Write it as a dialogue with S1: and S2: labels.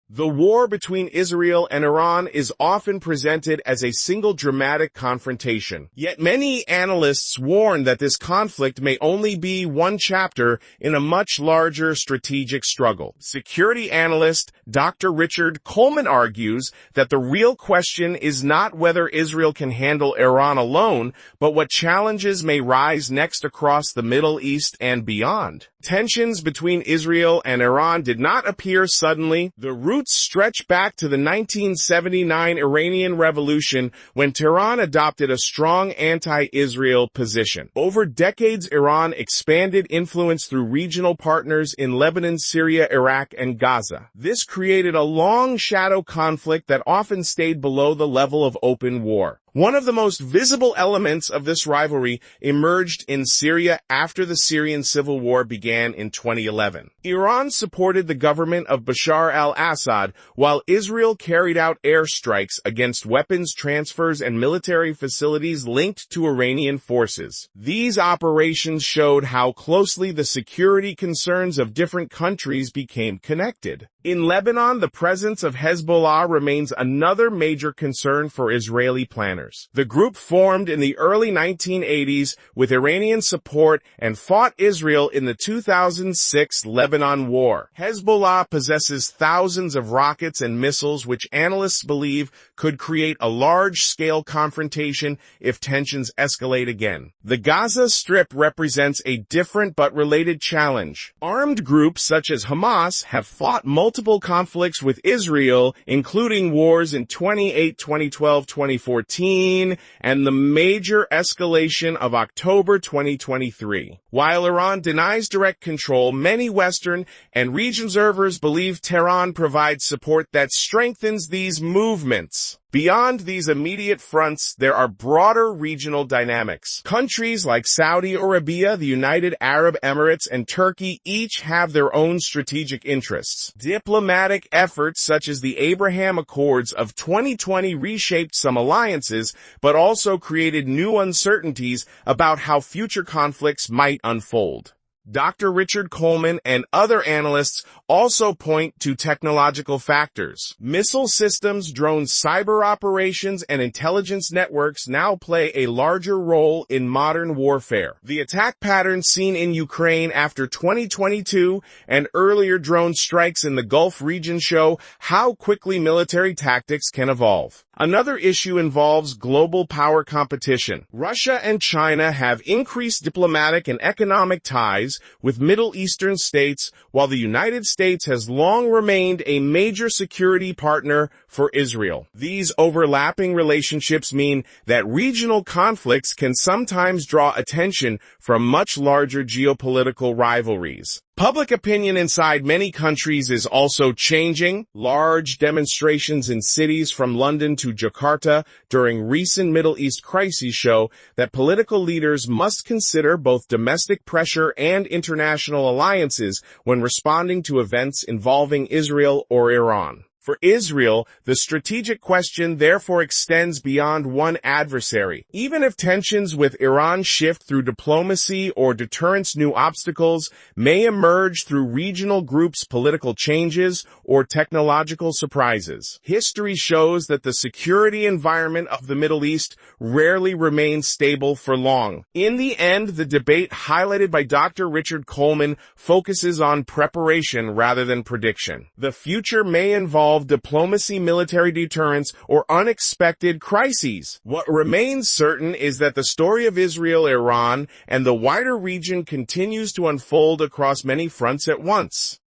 S1: The war between Israel and Iran is often presented as a single dramatic confrontation. Yet many analysts warn that this conflict may only be one chapter in a much larger strategic struggle. Security analyst Dr. Richard Coleman argues that the real question is not whether Israel can handle Iran alone, but what challenges may rise next across the Middle East and beyond. Tensions between Israel and Iran did not appear suddenly. The roots stretch back to the 1979 Iranian Revolution, when Tehran adopted a strong anti-Israel position. Over decades, Iran expanded influence through regional partners in Lebanon, Syria, Iraq, and Gaza. This created a long shadow conflict that often stayed below the level of open war. One of the most visible elements of this rivalry emerged in Syria after the Syrian civil war began in 2011. Iran supported the government of Bashar al-Assad, while Israel carried out airstrikes against weapons transfers and military facilities linked to Iranian forces. These operations showed how closely the security concerns of different countries became connected. In Lebanon, the presence of Hezbollah remains another major concern for Israeli planners. The group formed in the early 1980s with Iranian support and fought Israel in the 2006 Lebanon War. Hezbollah possesses thousands of rockets and missiles which analysts believe could create a large-scale confrontation if tensions escalate again. The Gaza Strip represents a different but related challenge. Armed groups such as Hamas have fought multiple conflicts with Israel, including wars in 2008, 2012, 2014, and the major escalation of October 2023. While Iran denies direct control, many Western and region observers believe Tehran provides support that strengthens these movements. Beyond these immediate fronts, there are broader regional dynamics. Countries like Saudi Arabia, the United Arab Emirates, and Turkey each have their own strategic interests. Diplomatic efforts such as the Abraham Accords of 2020 reshaped some alliances, but also created new uncertainties about how future conflicts might unfold. Dr. Richard Coleman and other analysts also point to technological factors. Missile systems, drones, cyber operations, and intelligence networks now play a larger role in modern warfare. The attack patterns seen in Ukraine after 2022 and earlier drone strikes in the Gulf region show how quickly military tactics can evolve. Another issue involves global power competition. Russia and China have increased diplomatic and economic ties with Middle Eastern states, while the United States has long remained a major security partner for Israel. These overlapping relationships mean that regional conflicts can sometimes draw attention from much larger geopolitical rivalries. Public opinion inside many countries is also changing. Large demonstrations in cities from London to Jakarta during recent Middle East crises show that political leaders must consider both domestic pressure and international alliances when responding to events involving Israel or Iran. For Israel, the strategic question therefore extends beyond one adversary. Even if tensions with Iran shift through diplomacy or deterrence, new obstacles may emerge through regional groups' political changes or technological surprises. History shows that the security environment of the Middle East rarely remains stable for long. In the end, the debate highlighted by Dr. Richard Coleman focuses on preparation rather than prediction. The future may involve diplomacy, military deterrence, or unexpected crises. What remains certain is that the story of Israel, Iran, and the wider region continues to unfold across many fronts at once.